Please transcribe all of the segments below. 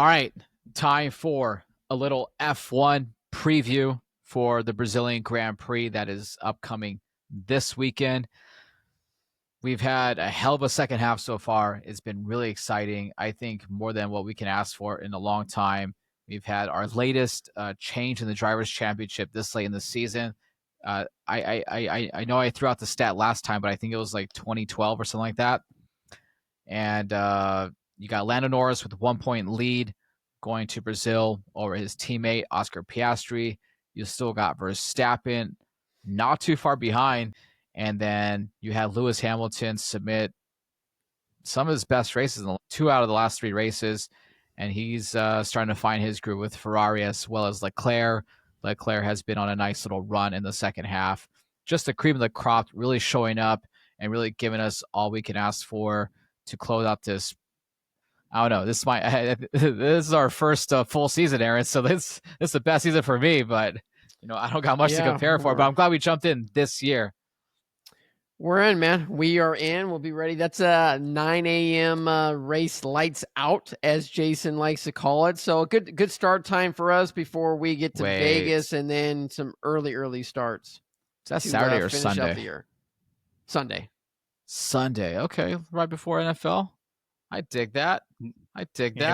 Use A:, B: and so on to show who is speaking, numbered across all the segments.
A: All right, time for a little F1 preview for the Brazilian Grand Prix that is upcoming this weekend. We've had a hell of a second half so far. It's been really exciting. I think more than what we can ask for in a long time. We've had our latest change in the Drivers' Championship this late in the season. I know I threw out the stat last time, but I think it was like 2012 or something like that. And you got Lando Norris with a 1-point lead going to Brazil over his teammate Oscar Piastri. You still got Verstappen not too far behind. And then you had Lewis Hamilton submit some of his best races in 2 out of the last 3 races. And he's starting to find his groove with Ferrari as well as Leclerc. Leclerc has been on a nice little run in the second half. Just the cream of the crop, really showing up and really giving us all we can ask for to close out this. I don't know. This is our first full season, Aaron. So this is the best season for me. But I don't got much to compare for. But I'm glad we jumped in this year.
B: We're in, man. We are in. We'll be ready. That's a 9 a.m. Race lights out, as Jaeson likes to call it. So a good start time for us before we get to Vegas, and then some early starts.
A: Is that Saturday or
B: finish
A: Sunday?
B: Out the year. Sunday.
A: Okay, right before NFL. I dig that.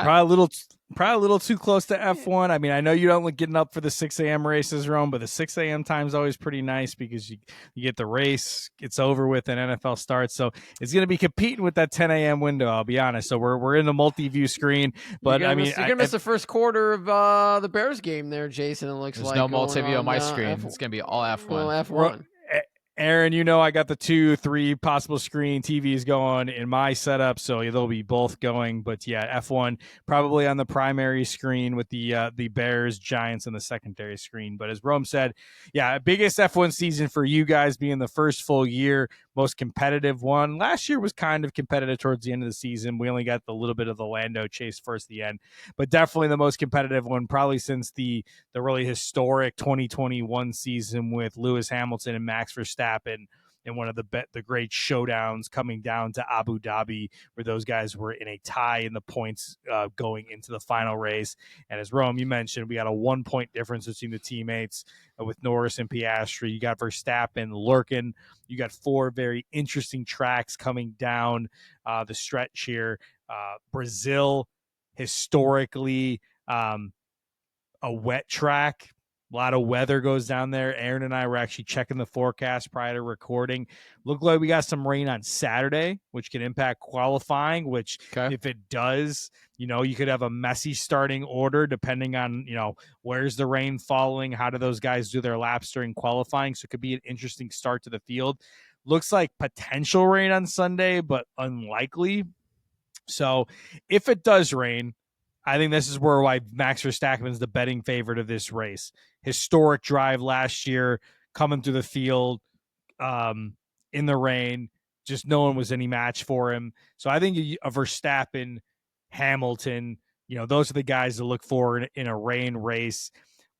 C: Probably a little too close to F1. I mean, I know you don't like getting up for the 6 a.m. races, Rome, but the 6 a.m. time is always pretty nice because you get the race, it's over with, and NFL starts. So it's going to be competing with that 10 a.m. window, I'll be honest. So we're in the multi-view screen. But
B: you're going to miss the first quarter of the Bears game there, Jaeson. It looks
A: there's
B: like
A: no multi-view on my screen. It's going to be all F1.
B: Well, F1.
C: Aaron, I got the 2-3 possible screen TVs going in my setup, so they'll be both going. But yeah, F1 probably on the primary screen with the Bears, Giants on the secondary screen. But as Rome said, yeah, biggest F1 season for you guys being the first full year, most competitive one. Last year was kind of competitive towards the end of the season. We only got the little bit of the Lando chase first the end, but definitely the most competitive one probably since the really historic 2021 season with Lewis Hamilton and Max Verstappen in one of the great showdowns coming down to Abu Dhabi, where those guys were in a tie in the points going into the final race. And as Rome, you mentioned, we got a 1-point difference between the teammates with Norris and Piastri. You got Verstappen lurking. You got 4 very interesting tracks coming down the stretch here. Brazil, historically, a wet track. A lot of weather goes down there. Aaron and I were actually checking the forecast prior to recording. Looked like we got some rain on Saturday, which can impact qualifying, which if it does, you could have a messy starting order depending on, where's the rain falling? How do those guys do their laps during qualifying? So it could be an interesting start to the field. Looks like potential rain on Sunday, but unlikely. So if it does rain, I think this is why Max Verstappen is the betting favorite of this race. Historic drive last year, coming through the field in the rain. Just no one was any match for him. So I think a Verstappen, Hamilton, those are the guys to look for in a rain race.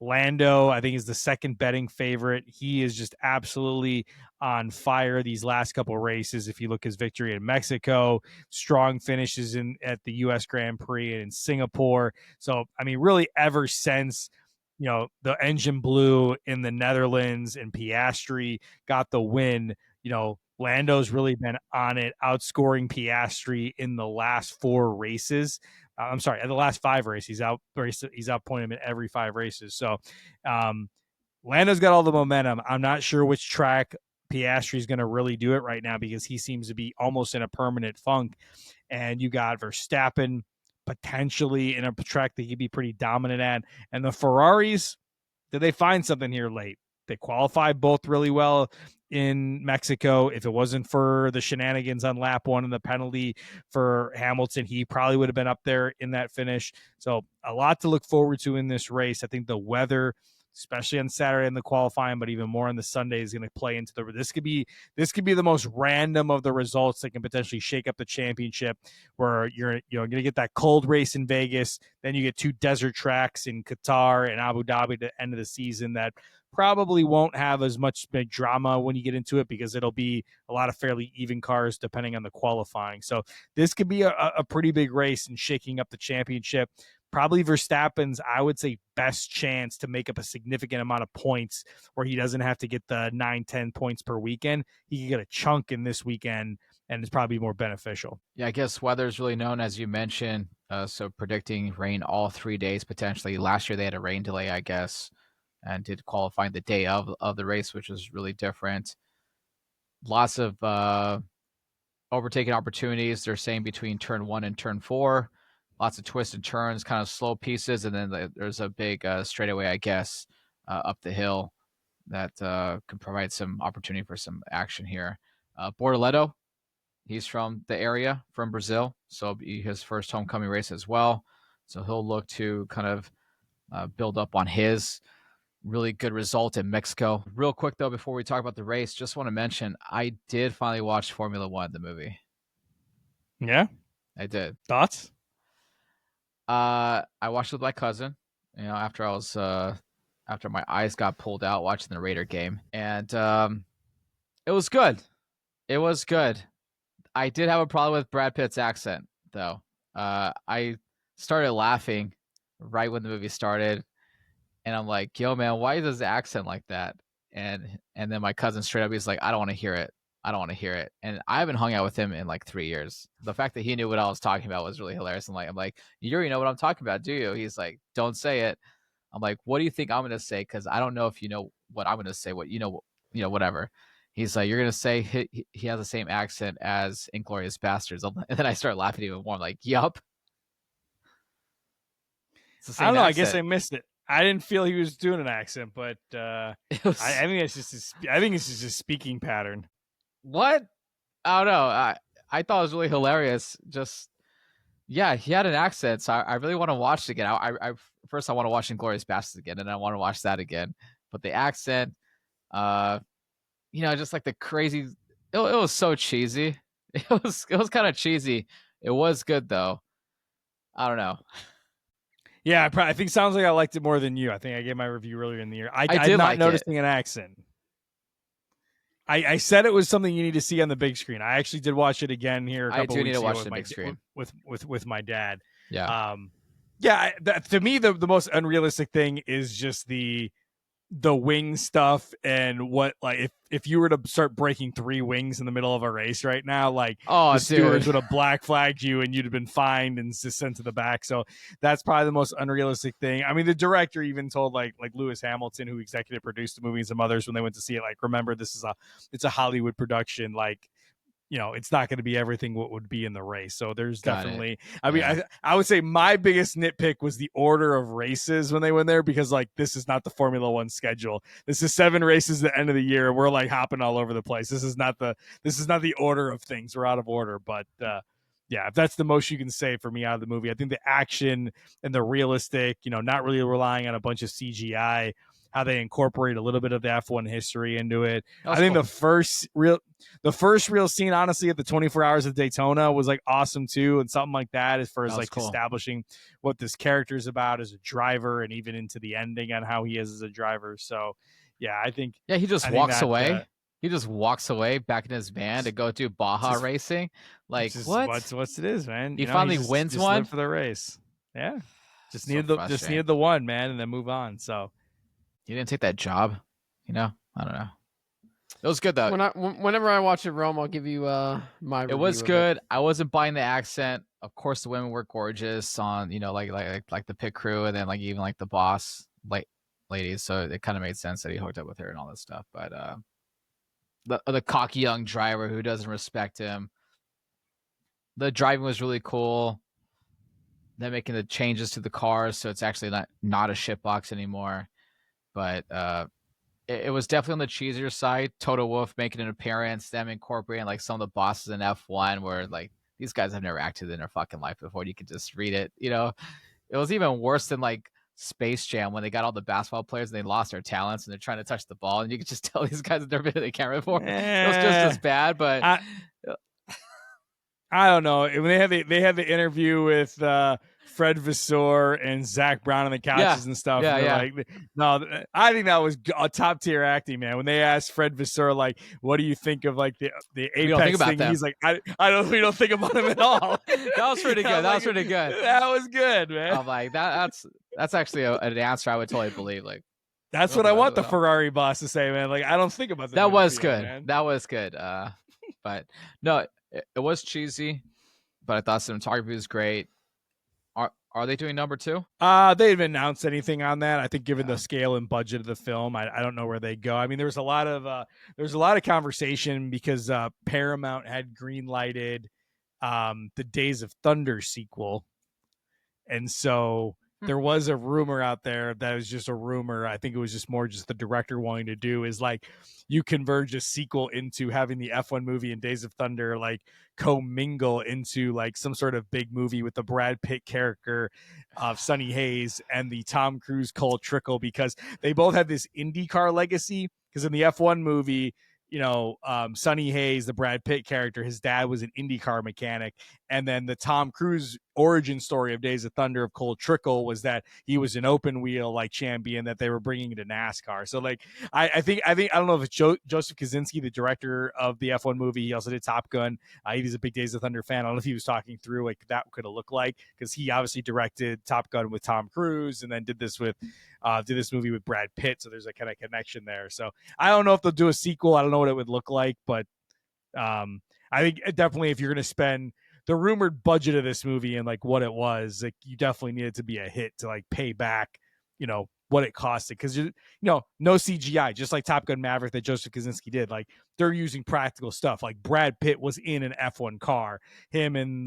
C: Lando, I think, is the second betting favorite. He is just absolutely on fire these last couple of races. If you look at his victory in Mexico, strong finishes at the U.S. Grand Prix and in Singapore. So, I mean, really ever since, the engine blew in the Netherlands and Piastri got the win, Lando's really been on it, outscoring Piastri in the last 4 races. I'm sorry, in the last 5 races, he's outpointed him in every 5 races. So Lando's got all the momentum. I'm not sure which track Piastri is going to really do it right now because he seems to be almost in a permanent funk. And you got Verstappen potentially in a track that he'd be pretty dominant at. And the Ferraris, did they find something here late? They qualified both really well in Mexico. If it wasn't for the shenanigans on lap 1 and the penalty for Hamilton, he probably would have been up there in that finish. So a lot to look forward to in this race. I think the weather, especially on Saturday in the qualifying, but even more on the Sunday, is going to play into this could be the most random of the results that can potentially shake up the championship, where you're going to get that cold race in Vegas, then you get 2 desert tracks in Qatar and Abu Dhabi at the end of the season that probably won't have as much big drama when you get into it because it'll be a lot of fairly even cars depending on the qualifying. So this could be a pretty big race and shaking up the championship. probably Verstappen's, I would say, best chance to make up a significant amount of points where he doesn't have to get the 9-10 points per weekend. He can get a chunk in this weekend, and it's probably more beneficial.
A: Yeah, I guess weather's really known, as you mentioned. So predicting rain all 3 days potentially. Last year they had a rain delay, I guess, and did qualifying the day of the race, which was really different. Lots of overtaking opportunities. They're saying between turn 1 and turn 4. Lots of twists and turns, kind of slow pieces, and then there's a big straightaway, I guess, up the hill that could provide some opportunity for some action here. Bortoleto, he's from the area, from Brazil, so it'll be his first homecoming race as well. So he'll look to kind of build up on his really good result in Mexico. Real quick, though, before we talk about the race, just want to mention I did finally watch Formula One, the movie.
C: Yeah?
A: I did.
C: Thoughts?
A: I watched it with my cousin, after I was after my eyes got pulled out watching the Raider game. And it was good. It was good. I did have a problem with Brad Pitt's accent, though. I started laughing right when the movie started, and I'm like, yo, man, why is his accent like that? And then my cousin straight up, he's like, I don't want to hear it. I don't want to hear it. And I haven't hung out with him in like 3 years. The fact that he knew what I was talking about was really hilarious. I'm like, you already know what I'm talking about, do you? He's like, don't say it. I'm like, what do you think I'm going to say? Because I don't know if you know what I'm going to say, whatever. He's like, you're going to say he has the same accent as Inglourious Bastards. And then I start laughing even more. I'm like, yup.
C: I don't know. I guess I missed it. I didn't feel he was doing an accent, but I think it's just his speaking pattern.
A: What? I don't know. I thought it was really hilarious. Just, yeah, he had an accent, so I really want to watch it again. I first I want to watch Inglourious Bastards again, and I want to watch that again. But the accent, just like the crazy, it was so cheesy. It was kind of cheesy. It was good though. I don't know.
C: Yeah, I think sounds like I liked it more than you. I think I gave my review earlier in the year. I'm
A: did
C: not
A: like
C: noticing an accent. I said it was something you need to see on the big screen. I actually did watch it again here.
A: I do need to watch the big screen
C: with my dad.
A: Yeah.
C: To me, the most unrealistic thing is just the wing stuff, and what, like, if you were to start breaking 3 wings in the middle of a race right now, like, the stewards would have black flagged you and you'd have been fined and just sent to the back. So that's probably the most unrealistic thing. I mean, the director even told like Lewis Hamilton, who executive produced the movie, and some others when they went to see it, like, remember, it's a Hollywood production. Like, it's not going to be everything what would be in the race. So there's definitely, I mean, I would say my biggest nitpick was the order of races when they went there, because like, this is not the Formula One schedule. This is 7 races at the end of the year. And we're like hopping all over the place. This is not the order of things. We're out of order, but, yeah, if that's the most you can say for me out of the movie. I think the action and the realistic, not really relying on a bunch of CGI, how they incorporate a little bit of the F1 history into it. I think cool. the first real scene, honestly, at the 24 Hours of Daytona was like awesome too, and something like that, as far as like cool. establishing what this character is about as a driver, and even into the ending on how he is as a driver. So, yeah, I think
A: he just walks away. He just walks away back in his van to go do Baja racing. Like, what?
C: What's it is, man?
A: He finally wins one
C: for the race. Yeah, just needed the one, man, and then move on. So.
A: He didn't take that job, I don't know. It was good though.
B: Whenever I watch it, Rome, I'll give you my review.
A: It was good. I wasn't buying the accent. Of course, the women were gorgeous on, like the pit crew, and then like even like the boss ladies. So it kind of made sense that he hooked up with her and all this stuff. But the cocky young driver who doesn't respect him. The driving was really cool. They're making the changes to the cars, so it's actually not a shitbox anymore. But it was definitely on the cheesier side. Toto Wolff making an appearance, them incorporating like some of the bosses in F1, where like these guys have never acted in their fucking life before. You could just read it. It was even worse than like Space Jam when they got all the basketball players and they lost their talents and they're trying to touch the ball, and you could just tell these guys have never been in the camera before. It was just as bad, but
C: I don't know. When they had the interview with Fred Vasseur and Zach Brown on the couches and stuff.
A: Yeah,
C: and
A: yeah.
C: Like, no, I think that was a top tier acting, man. When they asked Fred Vasseur, like, what do you think of like the Apex thing? He's like, we don't think about him at all.
A: That was pretty good. That was pretty good.
C: That was good, man.
A: I'm like, that's actually an answer I would totally believe. Like,
C: that's what I want the Ferrari boss to say, man. Like, I don't think about
A: that. Was good.
C: Man.
A: That was good. But no, it was cheesy, but I thought cinematography was great. Are they doing number 2?
C: They haven't announced anything on that. I think given the scale and budget of the film, I don't know where they go. I mean, there's a lot of conversation because Paramount had green lighted the Days of Thunder sequel. And so there was a rumor out there that was just a rumor. I think it was just more just the director wanting to do is like you converge a sequel into having the F1 movie and Days of Thunder like commingle into like some sort of big movie with the Brad Pitt character of Sonny Hayes and the Tom Cruise Cole Trickle, because they both have this IndyCar legacy. Because in the F1 movie, Sonny Hayes, the Brad Pitt character, his dad was an IndyCar mechanic. And then the Tom Cruise origin story of Days of Thunder of Cole Trickle was that he was an open wheel like champion that they were bringing into NASCAR. So like, I think, I don't know if it's Joseph Kosinski, the director of the F1 movie. He also did Top Gun. He's a big Days of Thunder fan. I don't know if he was talking through like that could have looked like, because he obviously directed Top Gun with Tom Cruise and then did this movie with Brad Pitt. So there's a kind of connection there. So I don't know if they'll do a sequel. I don't know what it would look like, but I think definitely if you're going to spend the rumored budget of this movie and like what it was, like you definitely needed to be a hit to like pay back, what it costed. Because no CGI, just like Top Gun Maverick that Joseph Kosinski did. Like they're using practical stuff. Like Brad Pitt was in an F1 car. Him and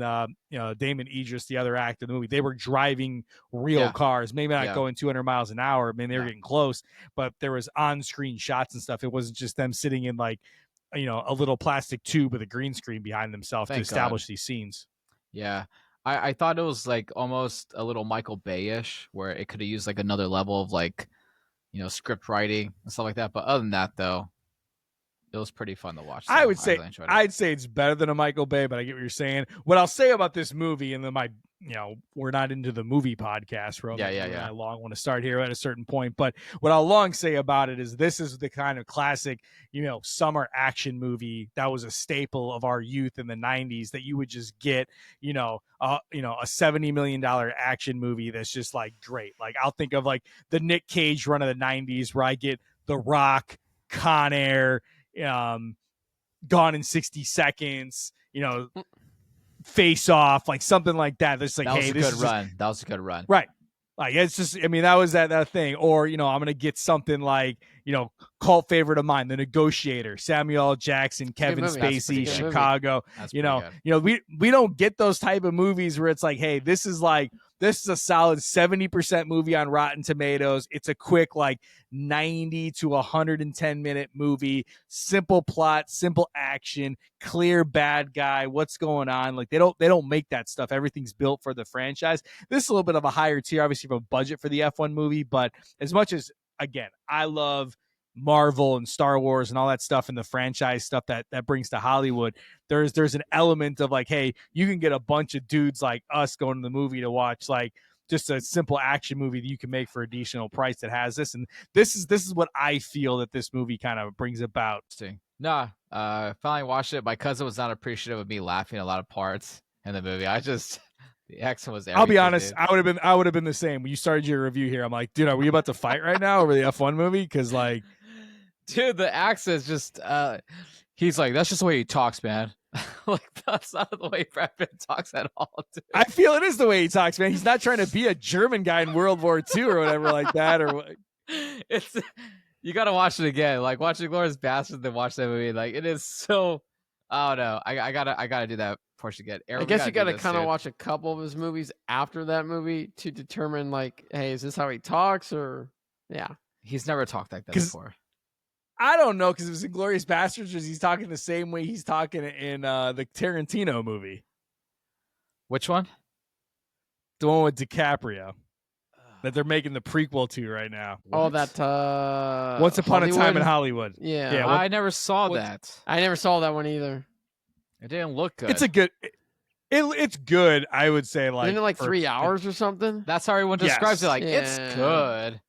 C: Damon Idris, the other actor in the movie, they were driving real cars. Maybe not going 200 miles an hour. I mean, they were getting close, but there was on-screen shots and stuff. It wasn't just them sitting in like a little plastic tube with a green screen behind themselves to establish these scenes.
A: Yeah. I thought it was like almost a little Michael Bay-ish, where it could have used like another level of like, script writing and stuff like that. But other than that, though, it was pretty fun to watch. So
C: I'd say it's better than a Michael Bay, but I get what you're saying. What I'll say about this movie, and then we're not into the movie podcast, Roman. I long want to start here at a certain point, but what I'll long say about it is this is the kind of classic, summer action movie that was a staple of our youth in the 90s that you would just get, a $70 million action movie that's just like great. Like I'll think of like the Nick Cage run of the 90s where I get The Rock, Con Air, Gone in 60 Seconds, Face Off, like something like that. That's like,
A: that was
C: hey,
A: a
C: this
A: good
C: is
A: run. That was a good run.
C: Right. Like it's just, I mean, that was that thing. Or, I'm gonna get something like, cult favorite of mine, The Negotiator, Samuel L. Jackson, Kevin Spacey, Chicago. We don't get those type of movies where it's like, hey, this is a solid 70% movie on Rotten Tomatoes. It's a quick like 90 to 110 minute movie, simple plot, simple action, clear bad guy. What's going on? Like they don't make that stuff. Everything's built for the franchise. This is a little bit of a higher tier, obviously, from a budget for the F1 movie. But as much as, again, I love Marvel and Star Wars and all that stuff and the franchise stuff that brings to Hollywood, there's an element of like, hey, you can get a bunch of dudes like us going to the movie to watch like just a simple action movie that you can make for a decent price that has this. And this is what I feel that this movie kind of brings about.
A: Nah, finally watched it. My cousin was not appreciative of me laughing at a lot of parts in the movie. The accent was everything.
C: I'll be honest,
A: dude.
C: I would have been the same. When you started your review here, I'm like, dude, are we about to fight right now over the F1 movie? Because like,
A: dude, the accent's just he's like, that's just the way he talks, man. Like that's not the way Brad Pitt talks at all, dude.
C: I feel it is the way he talks, man. He's not trying to be a German guy in World War II or whatever like that. Or
A: it's you gotta watch it again. Like watch Inglourious Basterds, then watch that movie. Like it is so. I don't know. I gotta do that portion again.
B: I guess you gotta kind of watch a couple of his movies after that movie to determine like, hey, is this how he talks or yeah?
A: He's never talked like that before.
C: I don't know, because it was Inglourious Basterds, he's talking the same way he's talking in the Tarantino movie.
A: Which one?
C: The one with DiCaprio that they're making the prequel to right now.
B: Oh, that
C: Once Upon a Time in Hollywood.
B: Yeah.
A: I never saw that.
B: I never saw that one either.
A: It didn't look good.
C: It's a good. It's good. I would say
B: Isn't it like 3 hours or something?
A: That's how everyone describes it. Like it's
B: Yeah.
A: good.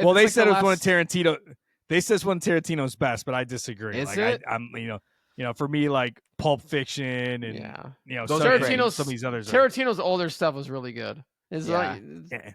C: Well, they
A: like
C: said
A: the
C: it was one of
A: last-
C: Tarantino. They said it's one of Tarantino's best, but I disagree.
A: Is
C: like
A: it?
C: I'm, for me, like Pulp Fiction and
B: Yeah.
A: Those
C: some,
A: are
C: and
A: great.
C: some of these others.
B: Tarantino's older stuff was really good. It's
A: Yeah.
B: like,
C: Yeah.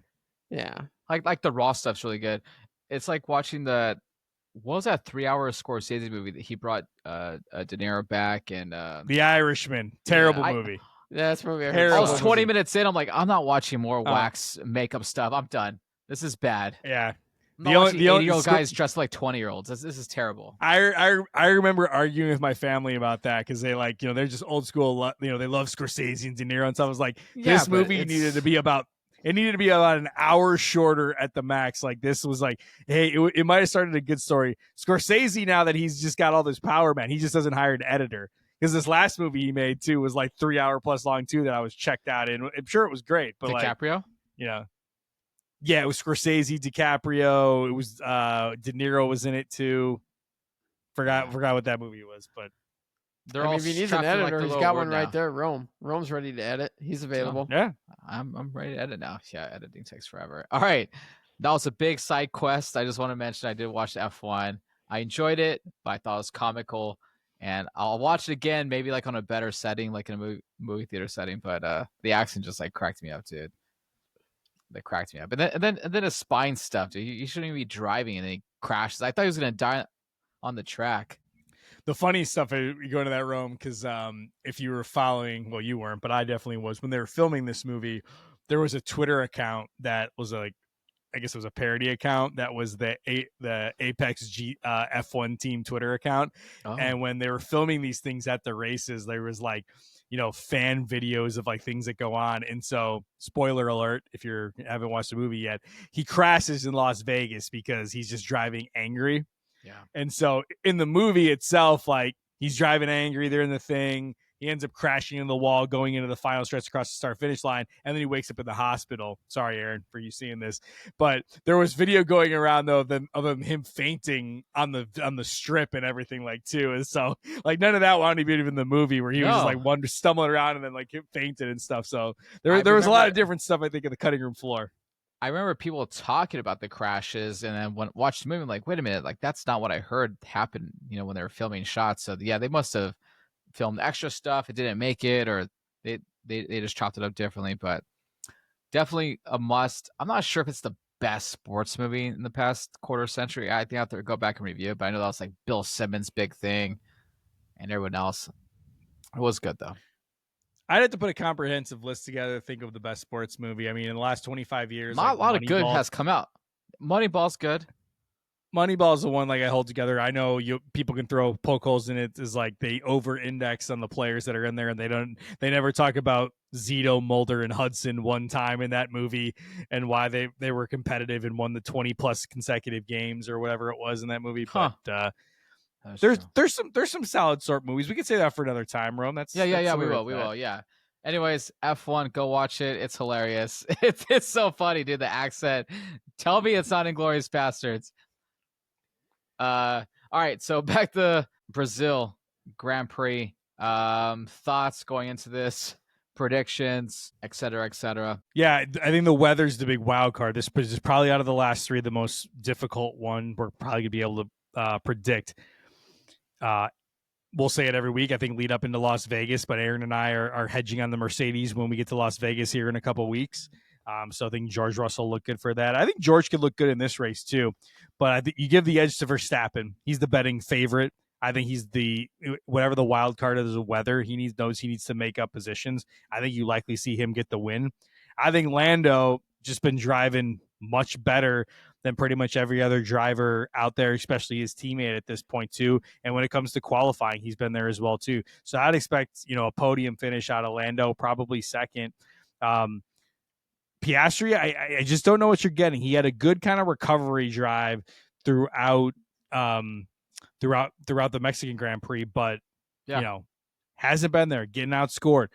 B: yeah.
A: Like the raw stuff's really good. It's like watching what was that 3-hour Scorsese movie that he brought De Niro back and
C: The Irishman, terrible
A: I-
C: movie.
B: That's movie I
C: Terrible
A: I
B: heard.
A: was
C: movie.
A: 20 minutes in. I'm like, I'm not watching more wax makeup stuff. I'm done. This is bad.
C: Yeah.
A: I'm not watching 80-year-old guys dressed like 20-year-olds. This is terrible.
C: I remember arguing with my family about that because they like, they're just old school. They love Scorsese and De Niro, and so I was like, this
A: but
C: movie needed to be about. It needed to be about an hour shorter at the max. Like this was like, hey, it might have started a good story. Scorsese, now that he's just got all this power, man, he just doesn't hire an editor. Because this last movie he made too was like 3 hour plus long too that I was checked out in. I'm sure it was great, but
A: DiCaprio?
C: Yeah, it was Scorsese, DiCaprio. It was De Niro was in it too. Forgot what that movie was, but
A: They're all
B: if he needs an
A: strapped in, like,
B: editor,
A: the
B: he's
A: little
B: got
A: word
B: one right
A: now.
B: there. Rome's ready to edit. He's available.
C: yeah.
A: I'm ready to edit now. Yeah, editing takes forever. All right. That was a big side quest. I just want to mention I did watch F1. I enjoyed it, but I thought it was comical. And I'll watch it again, maybe like on a better setting, like in a movie theater setting. But the accent just like cracked me up, dude. That cracked me up. And then his spine stuff, dude. You shouldn't even be driving and then he crashes. I thought he was gonna die on the track.
C: The funny stuff, you go into that Rome, because if you were following, well, you weren't, but I definitely was. When they were filming this movie, there was a Twitter account that was like, I guess it was a parody account that was the Apex F1 team Twitter account.
A: Oh.
C: And when they were filming these things at the races, there was like, fan videos of like things that go on. And so, spoiler alert, if you haven't watched the movie yet, he crashes in Las Vegas because he's just driving angry.
A: Yeah.
C: And so in the movie itself, like he's driving angry, they're in the thing. He ends up crashing into the wall, going into the final stretch across the start-finish line, and then he wakes up in the hospital. Sorry, Aaron, for you seeing this, but there was video going around though of him fainting on the strip and everything like too. And so like none of that wound up even in the movie where he was just like stumbling around and then like fainted and stuff. So there was a lot of different stuff I think in the cutting room floor.
A: I remember people talking about the crashes, and then when watched the movie, I'm like, wait a minute, like that's not what I heard happen. When they were filming shots. So yeah, they must have filmed extra stuff. It didn't make it, or they just chopped it up differently. But definitely a must. I'm not sure if it's the best sports movie in the past quarter century. I think I have to go back and review it. But I know that was like Bill Simmons' big thing, and everyone else. It was good though.
C: I'd have to put a comprehensive list together to think of the best sports movie. I mean, in the last 25 years,
A: a lot of good has come out. Moneyball's good.
C: Moneyball's the one like I hold together. I know people can throw poke holes in it. Is like they over-index on the players that are in there, and they never talk about Zito, Mulder, and Hudson one time in that movie, and why they were competitive and won the 20+ consecutive games or whatever it was in that movie.
A: Huh.
C: But there's some solid sort movies. We could say that for another time, Rome.
A: Yeah. We will. Yeah. Anyways, F1, go watch it. It's hilarious. It's so funny, dude. The accent. Tell me it's not Inglourious Bastards. All right. So back to Brazil Grand Prix. Thoughts going into this, predictions, et cetera.
C: Yeah, I think the weather's the big wild card. This is probably out of the last three the most difficult one. We're probably gonna be able to predict. We'll say it every week. I think lead up into Las Vegas, but Aaron and I are hedging on the Mercedes when we get to Las Vegas here in a couple of weeks. So I think George Russell looked good for that. I think George could look good in this race too, but I think you give the edge to Verstappen. He's the betting favorite. I think he's whatever the wild card is of weather. He needs to make up positions. I think you likely see him get the win. I think Lando just been driving much better than pretty much every other driver out there, especially his teammate at this point too. And when it comes to qualifying, he's been there as well too. So I'd expect, a podium finish out of Lando, probably second. Piastri, I just don't know what you're getting. He had a good kind of recovery drive throughout the Mexican Grand Prix, but hasn't been there, getting outscored.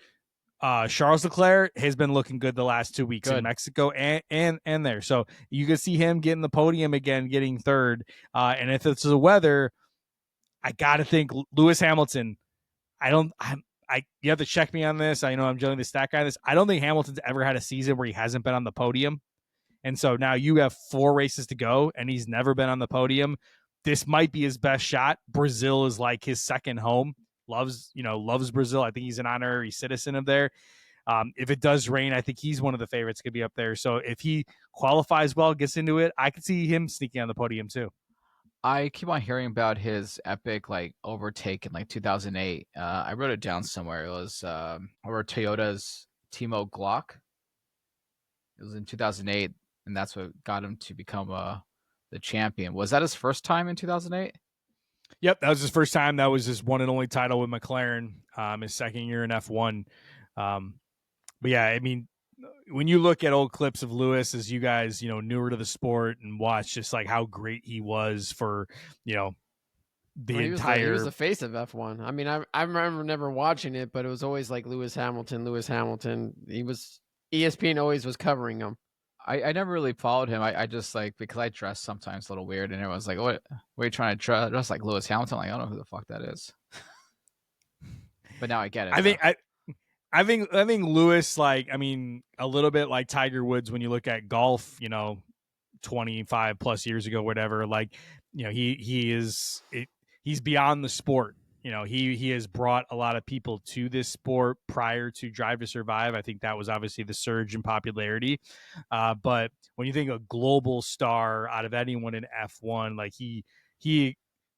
C: Charles Leclerc has been looking good the last 2 weeks in Mexico and there. So you can see him getting the podium again, getting third. And if it's the weather, I got to think Lewis Hamilton. you have to check me on this. I know I'm generally the stat guy on this. I don't think Hamilton's ever had a season where he hasn't been on the podium. And so now you have 4 races to go, and he's never been on the podium. This might be his best shot. Brazil is like his second home. Loves Brazil. I think he's an honorary citizen of there. If it does rain, I think he's one of the favorites to be up there. So if he qualifies well, gets into it, I could see him sneaking on the podium too.
A: I keep on hearing about his epic overtake in 2008. I wrote it down somewhere. It was over Toyota's Timo Glock. It was in 2008, and that's what got him to become the champion. Was that his first time in 2008?
C: Yep, that was his first time. That was his one and only title with McLaren. His second year in F1. But yeah, I mean, when you look at old clips of Lewis, as you guys, newer to the sport, and watch just how great he was for, the entire.
B: He was the face of F1. I mean, I remember never watching it, but it was always Lewis Hamilton. He was ESPN always was covering him.
A: I never really followed him. I just because I dress sometimes a little weird, and everyone's like, "What are you trying to dress like Lewis Hamilton?" I don't know who the fuck that is. But now I get it.
C: I think Lewis, a little bit like Tiger Woods when you look at golf, 25 plus years ago, whatever. He's beyond the sport. He has brought a lot of people to this sport prior to Drive to Survive. I think that was obviously the surge in popularity. But when you think a global star out of anyone in F1,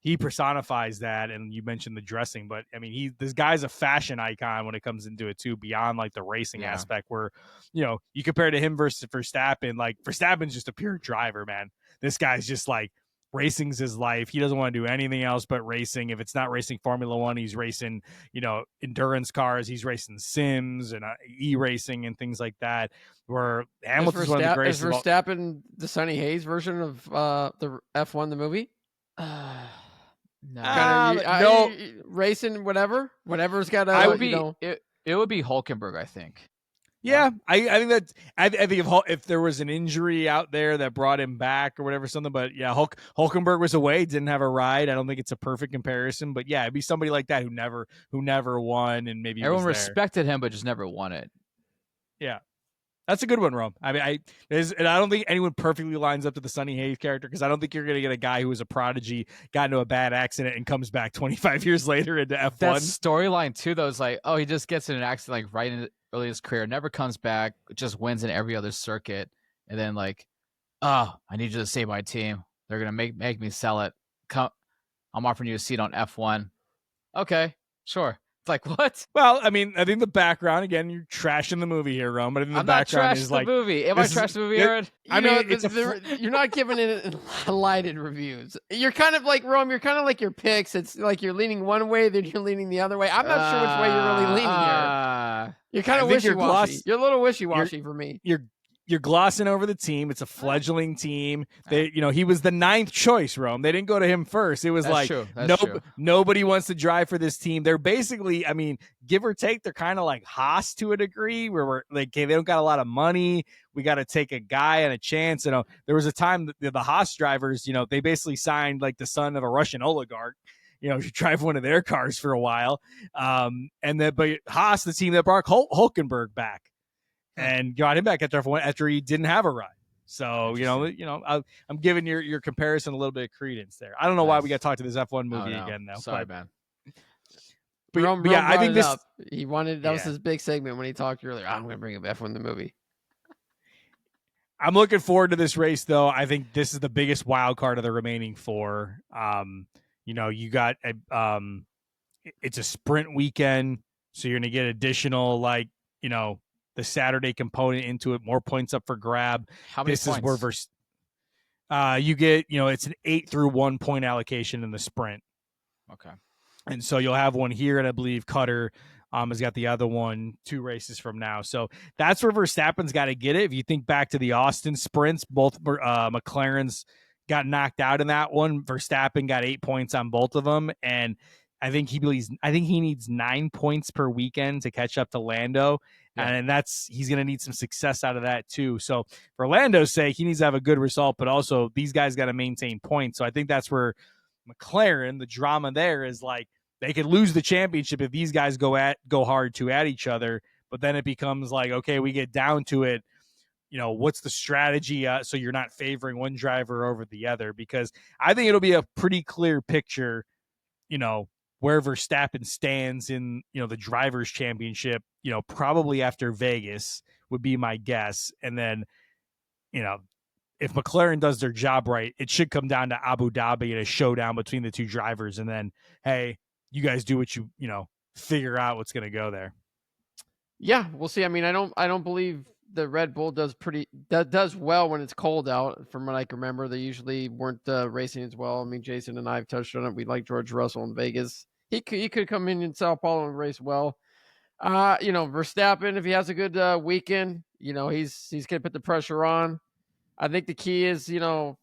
C: he personifies that. And you mentioned the dressing, but I mean, this guy's a fashion icon when it comes into it too, beyond the racing aspect where, you compare to him versus Verstappen, Verstappen's just a pure driver, man. This guy's just racing's his life. He doesn't want to do anything else but racing. If it's not racing Formula One, he's racing, endurance cars. He's racing sims and e-racing and things like that. Where Hamilton's one of the greatest.
B: Is Verstappen the Sonny Hayes version of the F1 the movie?
A: No,
B: racing whatever's got to.
A: It would be Hulkenberg, I think.
C: Yeah, I think if there was an injury out there that brought him back or whatever, something, but yeah, Hulkenberg was away, didn't have a ride. I don't think it's a perfect comparison, but yeah, it'd be somebody like that who never won, and maybe
A: everyone respected him, but just never won it.
C: Yeah, that's a good one, Rome. I mean, and I don't think anyone perfectly lines up to the Sonny Hayes character, because I don't think you're going to get a guy who was a prodigy, got into a bad accident, and comes back 25 years later into F1.
A: That storyline too, though, is he just gets in an accident right in early in his career, never comes back, just wins in every other circuit, and then I need you to save my team. They're gonna make me sell it. Come, I'm offering you a seat on F1. Okay, sure. It's what?
C: Well, I mean, I think the background, again, you're trashing the movie here, Rome, but I think the background is
B: the movie. Am I trashing the movie, Aaron? You're not giving it enlightened reviews. You're kind of like Rome. You're kind of like your picks. It's you're leaning one way, then you're leaning the other way. I'm not sure which way you're really leaning here. You're kind of wishy-washy. You're a little wishy-washy for me.
C: You're glossing over the team. It's a fledgling team. He was the 9th choice, Rome. They didn't go to him first. It was true. Nobody wants to drive for this team. They're basically, I mean, give or take, they're kind of like Haas to a degree, where they don't got a lot of money. We got to take a guy and a chance. There was a time that the Haas drivers, they basically signed the son of a Russian oligarch. To drive one of their cars for a while. But Haas, the team that brought Hulkenberg back and got him back after he didn't have a ride. So, I'm giving your comparison a little bit of credence there. I don't know why we got to talk to this F1 movie again, though.
A: Sorry, man.
B: But yeah, I think this, he wanted, that was his big segment when he talked earlier. I'm going to bring up F1 the movie.
C: I'm looking forward to this race, though. I think this is the biggest wild card of the remaining 4. You got it's a sprint weekend, so you're going to get additional, the Saturday component into it, more points up for grab.
A: How many points?
C: Is where you get, it's an 8 through 1 point allocation in the sprint.
A: Okay.
C: And so you'll have one here, and I believe Cutter has got the other one 2 races from now. So that's where Verstappen's got to get it. If you think back to the Austin sprints, both McLaren's got knocked out in that one. Verstappen got 8 points on both of them, and I think he needs 9 points per weekend to catch up to Lando, and he's going to need some success out of that too. So for Lando's sake, he needs to have a good result, but also these guys got to maintain points. So I think that's where McLaren, the drama there is they could lose the championship if these guys go hard at each other. But then it becomes like, okay, we get down to it. What's the strategy so you're not favoring one driver over the other? Because I think it'll be a pretty clear picture, where Verstappen stands in, the drivers' championship, probably after Vegas would be my guess. And then, if McLaren does their job right, it should come down to Abu Dhabi and a showdown between the two drivers. And then, hey, you guys do what you figure out what's going to go there.
B: Yeah, we'll see. I mean, I don't believe the Red Bull does well when it's cold out. From what I can remember, they usually weren't racing as well. I mean, Jaeson and I have touched on it. We like George Russell in Vegas. He could come in Sao Paulo and race well. Verstappen, if he has a good weekend, he's gonna put the pressure on. I think the key is,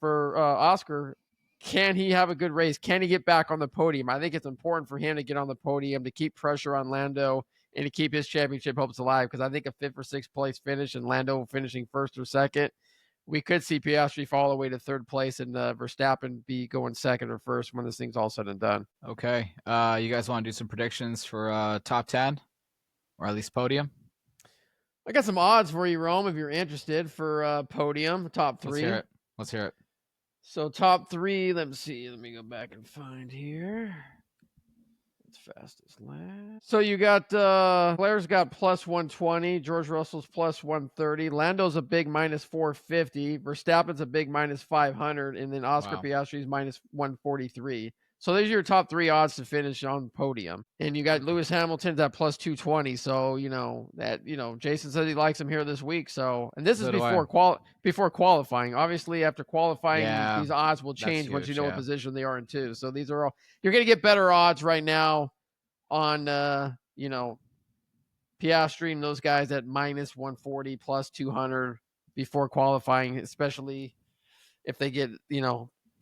B: for Oscar, can he have a good race? Can he get back on the podium? I think it's important for him to get on the podium, to keep pressure on Lando, and to keep his championship hopes alive. Because I think a 5th or 6th place finish and Lando finishing 1st or 2nd, we could see Piastri fall away to 3rd place and Verstappen be going 2nd or 1st when this thing's all said and done.
A: Okay. You guys want to do some predictions for top 10 or at least podium?
B: I got some odds for you, Rome, if you're interested, for podium, top 3.
A: Let's hear it.
B: So top 3, let me see. Let me go back and find here. It's fastest lap. So you got Claire's got plus 120, George Russell's plus 130, Lando's a big minus 450, Verstappen's a big minus 500, and then Oscar Piastri's minus 143. So there's your top 3 odds to finish on podium. And you got Lewis Hamilton's at plus 220. So, Jaeson says he likes him here this week. So, and this is before qualifying. Obviously, after qualifying, these odds will change once you know what position they are in too. So these are all, you're going to get better odds right now on, Piastri and those guys at minus 140 plus 200 before qualifying, especially if they get,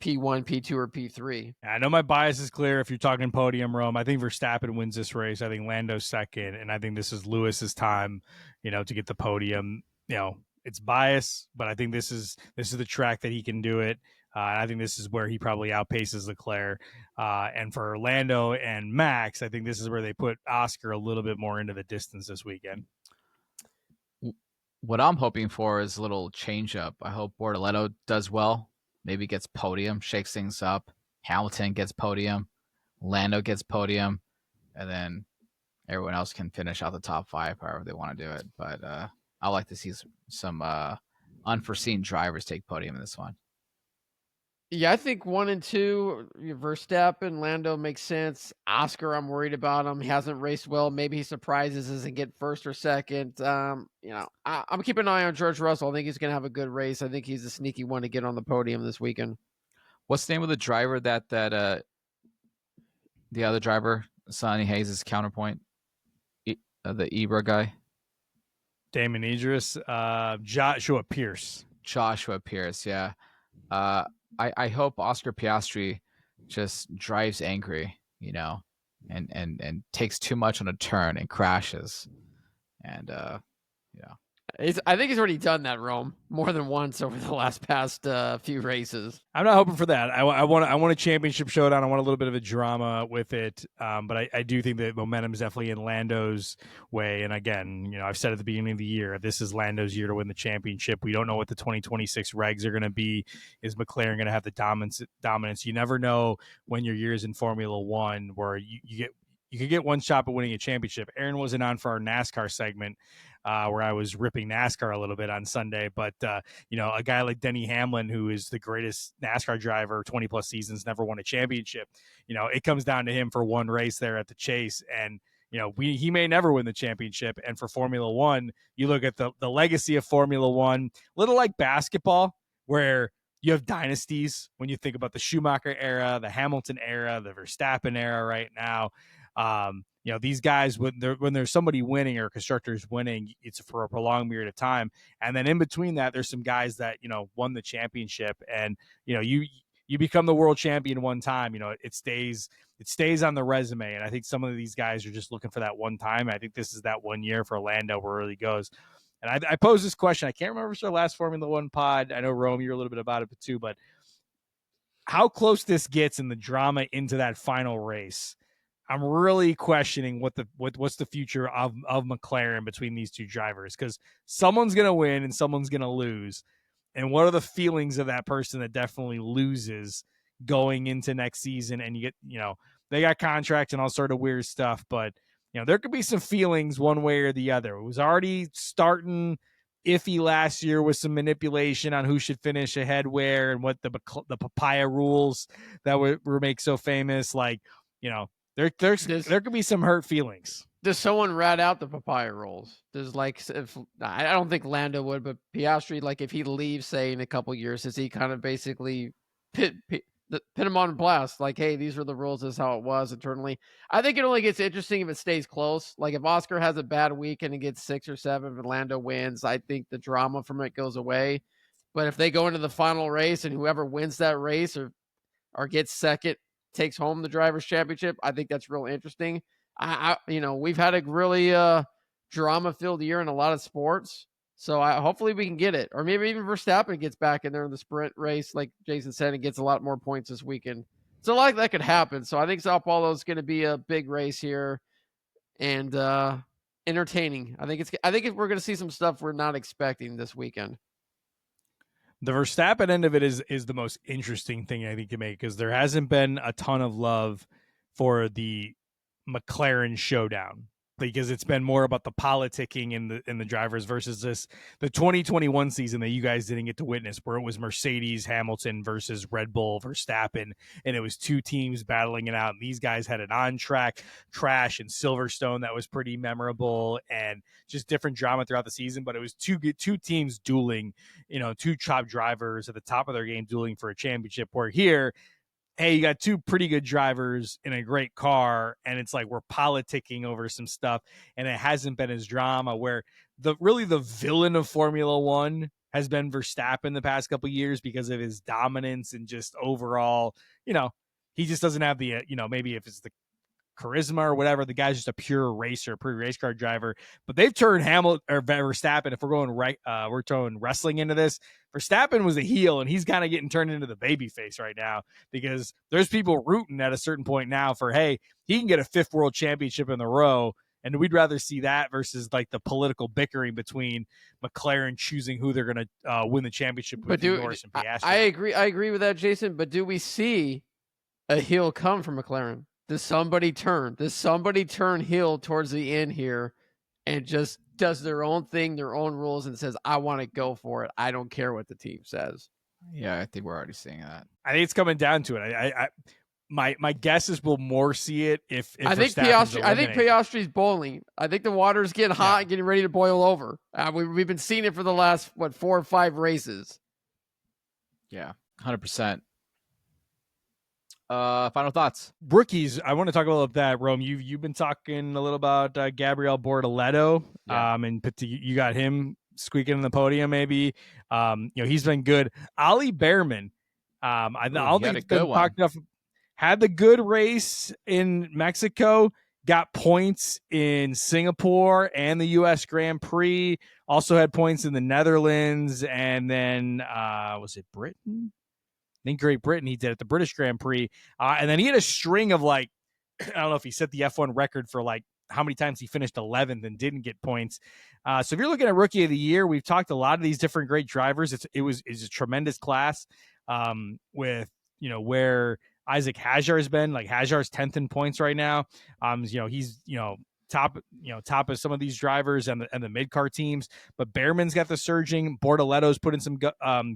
B: P1, P2, or P3.
C: I know my bias is clear if you're talking podium, Rome. I think Verstappen wins this race. I think Lando's 2nd, and I think this is Lewis's time, to get the podium. It's bias, but I think this is the track that he can do it. And I think this is where he probably outpaces Leclerc. And for Lando and Max, I think this is where they put Oscar a little bit more into the distance this weekend.
A: What I'm hoping for is a little change up. I hope Bortoletto does well. Maybe gets podium, shakes things up. Hamilton gets podium. Lando gets podium. And then everyone else can finish out the top 5 however they want to do it. But I like to see some unforeseen drivers take podium in this one.
B: Yeah, I think 1 and 2, Verstappen, Lando makes sense. Oscar, I'm worried about him. He hasn't raced well. Maybe he surprises us and get 1st or 2nd. I'm keeping an eye on George Russell. I think he's going to have a good race. I think he's a sneaky one to get on the podium this weekend.
A: What's the name of the driver that the other driver, Sonny Hayes' counterpoint, the Ibra guy?
C: Damon Idris, Joshua Pierce.
A: Joshua Pierce, yeah. I hope Oscar Piastri just drives angry, and takes too much on a turn and crashes. And,
B: I think he's already done that, Rome, more than once over the past few races.
C: I'm not hoping for that. I want a championship showdown. I want a little bit of a drama with it. But I do think that momentum is definitely in Lando's way. And again, I've said at the beginning of the year, this is Lando's year to win the championship. We don't know what the 2026 regs are going to be. Is McLaren going to have the dominance? You never know when your year is in Formula One, where you could get one shot at winning a championship. Aaron wasn't on for our NASCAR segment, where I was ripping NASCAR a little bit on Sunday. But, a guy like Denny Hamlin, who is the greatest NASCAR driver, 20 plus seasons, never won a championship. It comes down to him for one race there at the Chase. And, he may never win the championship. And for Formula One, you look at the legacy of Formula One, little like basketball, where you have dynasties when you think about the Schumacher era, the Hamilton era, the Verstappen era right now. These guys, when there's somebody winning or constructors winning, it's for a prolonged period of time. And then in between that, there's some guys that, won the championship, and, you become the world champion one time, it stays on the resume. And I think some of these guys are just looking for that one time. I think this is that 1 year for Orlando where it really goes. And I posed this question. I can't remember if it's our last Formula One pod. I know, Rome, you're a little bit about it too, but how close this gets in the drama into that final race I'm really questioning what's the future of McLaren between these two drivers, because someone's gonna win and someone's gonna lose. And what are the feelings of that person that definitely loses going into next season? And you get, they got contracts and all sort of weird stuff, but there could be some feelings one way or the other. It was already starting iffy last year with some manipulation on who should finish ahead where and what the papaya rules that were made so famous. Like, there could be some hurt feelings.
B: Does someone rat out the papaya rules? Does if I don't think Lando would, but Piastri, like if he leaves, say in a couple years, does he kind of basically put him on blast? Like, hey, these are the rules. This is how it was internally. I think it only gets interesting if it stays close. Like if Oscar has a bad week and it gets 6 or 7, and Lando wins, I think the drama from it goes away. But if they go into the final race and whoever wins that race or gets second takes home the driver's championship, I think that's real interesting. We've had a really drama-filled year in a lot of sports, so hopefully we can get it. Or maybe even Verstappen gets back in there in the sprint race, like Jaeson said, and gets a lot more points this weekend. So like that could happen. So I think Sao Paulo is going to be a big race here and entertaining. I think we're going to see some stuff we're not expecting this weekend.
C: The Verstappen end of it is the most interesting thing I think to make, because there hasn't been a ton of love for the McLaren showdown, because it's been more about the politicking in the drivers versus the 2021 season that you guys didn't get to witness, where it was Mercedes Hamilton versus Red Bull Verstappen, and it was two teams battling it out, and these guys had an on-track crash in Silverstone that was pretty memorable, and just different drama throughout the season. But it was two teams dueling, two top drivers at the top of their game dueling for a championship, where here, hey, you got two pretty good drivers in a great car, and it's like we're politicking over some stuff, and it hasn't been as drama, where the villain of Formula One has been Verstappen the past couple of years because of his dominance and just overall, he just doesn't have the, maybe if it's the charisma or whatever, the guy's just a pure racer, pure race car driver. But they've turned Hamilton or Verstappen, if we're going we're throwing wrestling into this, Verstappen was a heel, and he's kind of getting turned into the baby face right now, because there's people rooting at a certain point now for, hey, he can get a 5th world championship in a row. And we'd rather see that versus like the political bickering between McLaren choosing who they're going to win the championship with, Norris and Piastri.
B: I agree with that, Jason. But do we see a heel come from McLaren? Does somebody turn heel towards the end here and just does their own thing, their own rules, and says, I want to go for it. I don't care what the team says.
A: Yeah, I think we're already seeing that.
C: I think it's coming down to it. My guess is we'll more see it if
B: I think Piastri's boiling. I think the water's getting hot and getting ready to boil over. We've been seeing it for the last 4 or 5 races.
A: Yeah, 100%. Final thoughts.
C: Rookies, I want to talk about that, Rome. You've been talking a little about Gabriel Bortoleto, and you got him squeaking in the podium maybe. He's been good. Ollie Behrman, I don't think it's been talked enough. Had the good race in Mexico, got points in Singapore and the U.S. Grand Prix, also had points in the Netherlands, and then was it Britain? I think Great Britain he did at the British Grand Prix. And then he had a string of I don't know if he set the F1 record for how many times he finished 11th and didn't get points. So if you're looking at Rookie of the Year, we've talked a lot of these different great drivers. It's a tremendous class with, where Isaac Hajar has been. Like Hajar's 10th in points right now. He's, top of some of these drivers and the mid-car teams, but Behrman's got the surging. Bortoleto's put in some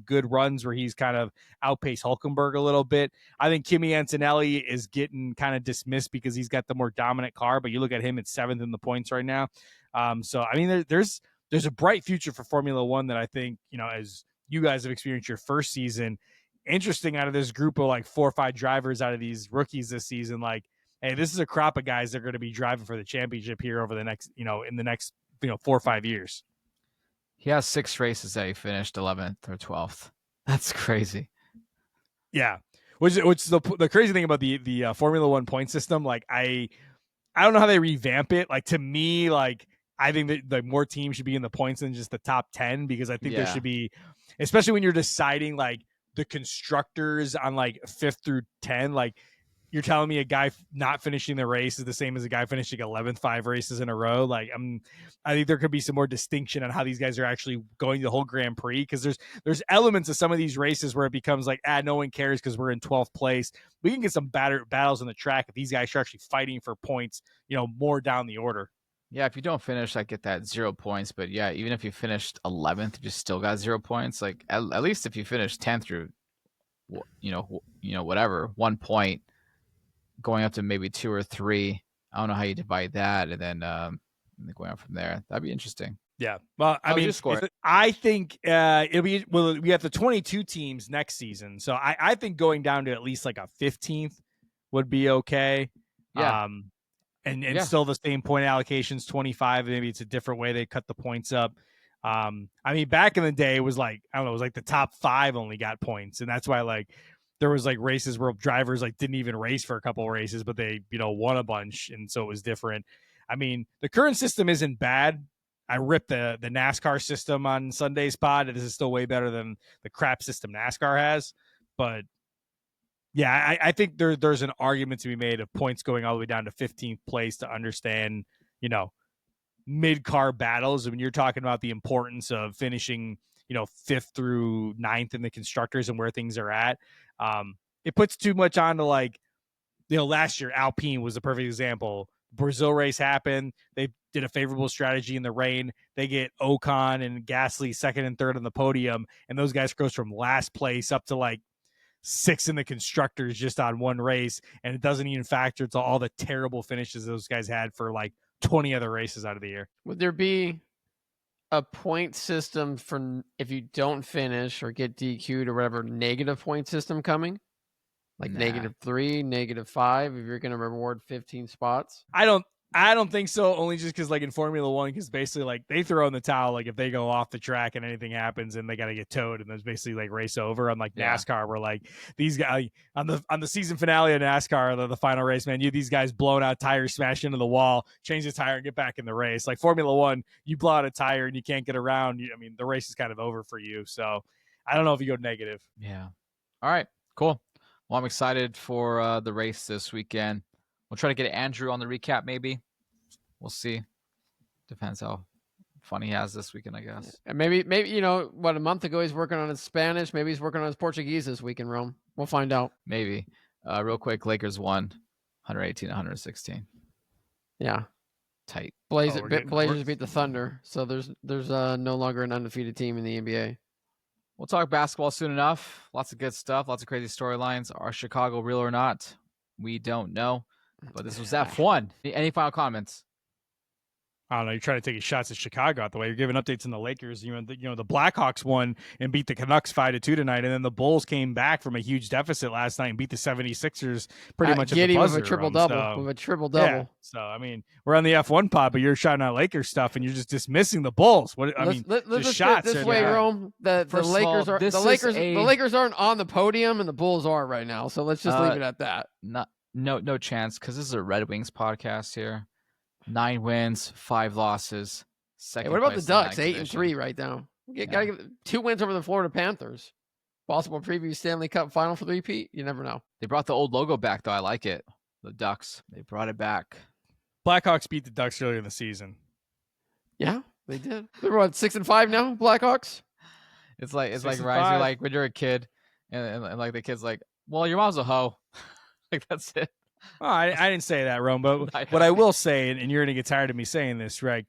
C: good runs where he's kind of outpaced Hülkenberg a little bit. I think Kimi Antonelli is getting kind of dismissed because he's got the more dominant car, but you look at him at 7th in the points right now. So I mean, there's a bright future for Formula One that I think, as you guys have experienced your first season, interesting out of this group of 4 or 5 drivers out of these rookies this season, hey, this is a crop of guys that are going to be driving for the championship here over the next, in the next, 4 or 5 years.
A: He has 6 races that he finished 11th or 12th. That's crazy.
C: Yeah. Which the crazy thing about the Formula One point system, I don't know how they revamp it. To me, I think that more teams should be in the points than just the top 10, because I think there should be, especially when you're deciding the constructors on 5th through 10, you're telling me a guy not finishing the race is the same as a guy finishing 11th 5 races in a row. Like I think there could be some more distinction on how these guys are actually going the whole Grand Prix, because there's elements of some of these races where it becomes like, no one cares because we're in 12th place. We can get some battles on the track if these guys are actually fighting for points, more down the order.
A: Yeah, if you don't finish, I get that 0 points. But yeah, even if you finished 11th, you still got 0 points. Like at least if you finish 10th or whatever, 1 point, going up to maybe 2 or 3. I don't know how you divide that, and then going up from there. That'd be interesting.
C: Yeah. Well, I mean, I think it'll be, we have the 22 teams next season. So I think going down to at least like a 15th would be okay.
A: Yeah.
C: And still the same point allocations, 25. Maybe it's a different way they cut the points up. I mean, back in the day, it was like, I don't know, it was like the top 5 only got points. And that's why like there was like races where drivers like didn't even race for a couple of races, but they, won a bunch. And so it was different. I mean, the current system isn't bad. I ripped the NASCAR system on Sunday's pod. This is still way better than the crap system NASCAR has. But yeah, I think there's an argument to be made of points going all the way down to 15th place to understand, mid-car battles. When you're talking about the importance of finishing, 5th through 9th in the constructors and where things are at, it puts too much on to like, last year Alpine was a perfect example. Brazil race happened. They did a favorable strategy in the rain. They get Ocon and Gasly 2nd and 3rd on the podium, and those guys goes from last place up to like 6 in the constructors just on one race, and it doesn't even factor to all the terrible finishes those guys had for like 20 other races out of the year.
B: Would there be a point system for if you don't finish or get DQ'd or whatever, negative point system coming? Like -3, -5, if you're going to reward 15 spots?
C: I don't think so, only just because like in Formula 1, because basically like they throw in the towel like if they go off the track and anything happens and they got to get towed, and there's basically like race over. Unlike NASCAR, where like these guys on the season finale of NASCAR, the final race, man, these guys blowing out tires, smash into the wall, change the tire, and get back in the race. Like Formula 1, you blow out a tire and you can't get around. I mean, the race is kind of over for you. So I don't know if you go negative.
A: Yeah. All right. Cool. Well, I'm excited for the race this weekend. We'll try to get Andrew on the recap, maybe. We'll see. Depends how fun he has this weekend, I guess.
B: And maybe a month ago he's working on his Spanish. Maybe he's working on his Portuguese this week in Rome. We'll find out.
A: Maybe. Real quick, Lakers won 118-116.
B: Yeah.
A: Tight.
B: Blazers beat the Thunder, so there's no longer an undefeated team in the NBA.
A: We'll talk basketball soon enough. Lots of good stuff. Lots of crazy storylines. Are Chicago real or not? We don't know. But this was F1. Any final comments?
C: I don't know. You're trying to take shots at Chicago out the way. You're giving updates on the Lakers. The Blackhawks won and beat the Canucks 5-2 tonight, and then the Bulls came back from a huge deficit last night and beat the 76ers pretty much at the buzzer.
B: With a triple double.
C: Yeah. So I mean, we're on the F1 pod, but you're shouting out Lakers stuff, and you're just dismissing the Bulls. Let's
B: shots this way, Rome. The Lakers aren't on the podium, and the Bulls are right now. So let's just leave it at that.
A: No chance, because this is a Red Wings podcast here. 9 wins, 5 losses.
B: Hey, what about the Ducks? 8-3 right now. Gotta give 2 wins over the Florida Panthers. Possible preview Stanley Cup final for the repeat. You never know.
A: They brought the old logo back, though. I like it. The Ducks. They brought it back.
C: Blackhawks beat the Ducks earlier in the season.
B: Yeah, they did. They're what, 6-5 now, Blackhawks?
A: It's like Rise. You're like when you're a kid, and like the kid's like, well, your mom's a hoe. Like that's it.
C: Well, I didn't say that, Rome, but what I will say, and you're going to get tired of me saying this, right?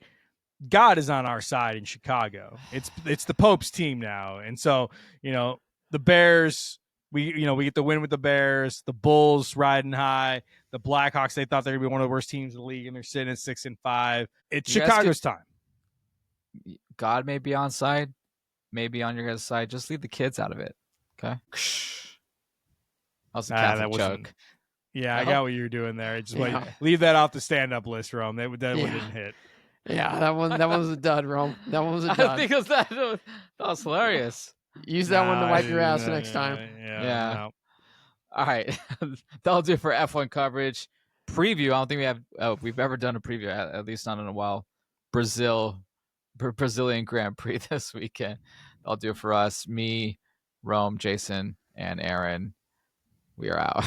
C: God is on our side in Chicago. It's the Pope's team now. And so, the Bears, we get the win with the Bears, the Bulls riding high, the Blackhawks, they thought they were going to be one of the worst teams in the league, and they're sitting at 6-5. It's Chicago's time.
A: God may be on side, maybe on your guys' side. Just leave the kids out of it. Okay? That was a Catholic joke.
C: Yeah, I got what you're doing there. Just leave that off the stand-up list, Rome. That one didn't hit.
B: Yeah, that one was a dud, Rome. That one was a dud.
A: I think it was that was hilarious.
B: Use that one to wipe your ass next time.
A: Yeah. No. All right, that'll do for F1 coverage. Preview. I don't think we've ever done a preview, at least not in a while. Brazilian Grand Prix this weekend. That'll do it for us. Me, Rome, Jaeson, and Aaron. We are out.